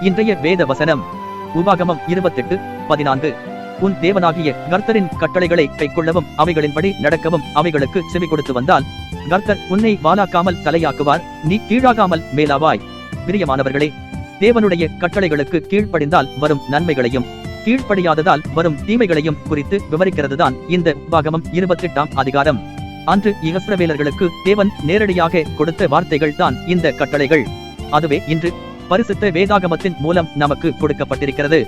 இன்றைய வேத வசனம் உபாகமம் 28:14. உன் தேவனாகிய கர்த்தரின் கட்டளைகளை கைக்கொள்ளவும் அவைகளின்படி நடக்கவும் அவைகளுக்கு செவி கொடுத்து வந்தால் கர்த்தர் உன்னை வாலாக்காமல் தலையாக்குவார், நீ கீழாகாமல் மேலாவாய். பிரியமானவர்களே, தேவனுடைய கட்டளைகளுக்கு கீழ்ப்படிந்தால் வரும் நன்மைகளையும் கீழ்ப்படியாததால் வரும் தீமைகளையும் குறித்து விவரிக்கிறதுதான் இந்த உபாகமம் 28ஆம் அதிகாரம். அன்று இஸ்ரவேலர்களுக்கு தேவன் நேரடியாக கொடுத்த வார்த்தைகள் தான் இந்த கட்டளைகள். அதுவே இன்று பரிசுத்த வேதாகமத்தின் மூலம் நமக்கு கொடுக்கப்பட்டிருக்கிறது.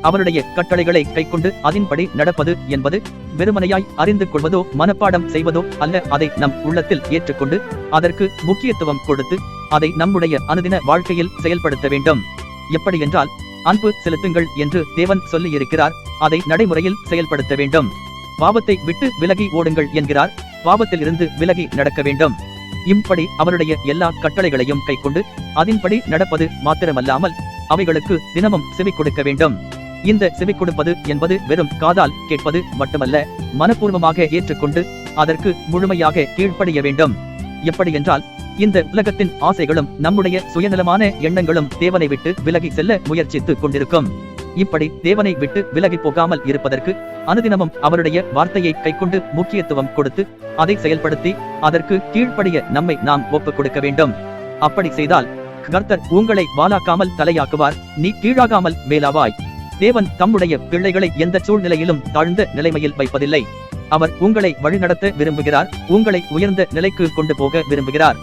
அவருடைய கட்டளைகளை கைக்கொண்டு அதன்படி நடப்பது என்பது வெறுமனையாய் அறிந்து கொள்வதோ மனப்பாடம் செய்வதோ அல்ல. அதை நம் உள்ளத்தில் ஏற்றுக்கொண்டு அதற்கு முக்கியத்துவம் கொடுத்து அதை நம்முடைய அனுதின வாழ்க்கையில் செயல்படுத்த வேண்டும். எப்படி என்றால், அன்பு செலுத்துங்கள் என்று தேவன் சொல்லி இருக்கிறார், அதை நடைமுறையில் செயல்படுத்த வேண்டும். பாவத்தை விட்டு விலகி ஓடுங்கள் என்கிறார், பாவத்தில் இருந்து விலகி நடக்க வேண்டும். இப்படி அவருடைய எல்லா கட்டளைகளையும் கைக்கொண்டு அதன்படி நடப்பது மாத்திரமல்லாமல் அவைகளுக்கு தினமும் செவி கொடுக்க வேண்டும். இந்த செவி கொடுப்பது என்பது வெறும் காதால் கேட்பது மட்டுமல்ல, மனப்பூர்வமாக ஏற்றுக்கொண்டு அதற்கு முழுமையாக கீழ்ப்படிய வேண்டும். எப்படி என்றால், இந்த உலகத்தின் ஆசைகளும் நம்முடைய சுயநலமான எண்ணங்களும் தேவனை விட்டு விலகி செல்ல முயற்சித்துக் கொண்டிருக்கும். இப்படி தேவனை விட்டு விலகி போகாமல் இருப்பதற்கு அனுதினமும் அவருடைய வார்த்தையை கைக்கொண்டு முக்கியத்துவம் கொடுத்து அதை செயல்படுத்தி அதற்கு கீழ்ப்படிய நம்மை நாம் ஒப்புக் கொடுக்க வேண்டும். அப்படி செய்தால் கர்த்தர் உங்களை வாலாக்காமல் தலையாக்குவார், நீ கீழாகாமல் மேலாவாய். தேவன் தம்முடைய பிள்ளைகளை எந்த சூழ்நிலையிலும் தாழ்ந்த நிலைமையில் வைப்பதில்லை. அவர் உங்களை வழிநடத்த விரும்புகிறார், உங்களை உயர்ந்த நிலைக்கு கொண்டு போக விரும்புகிறார்.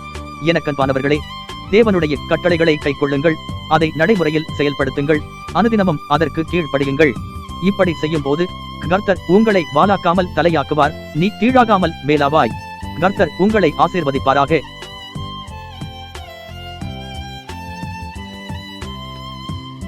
எனக்கன்பானவர்களே, தேவனுடைய கட்டளைகளை கைக்கொள்ளுங்கள், அதை நடைமுறையில் செயல்படுத்துங்கள், அனுதினமும் அதற்கு கீழ்ப்படியுங்கள். இப்படி செய்யும் போது கர்த்தர் உங்களை வாலாக்காமல் தலையாக்குவார், நீ கீழாகாமல் மேலாவாய். கர்த்தர் உங்களை ஆசீர்வதிப்பாராக.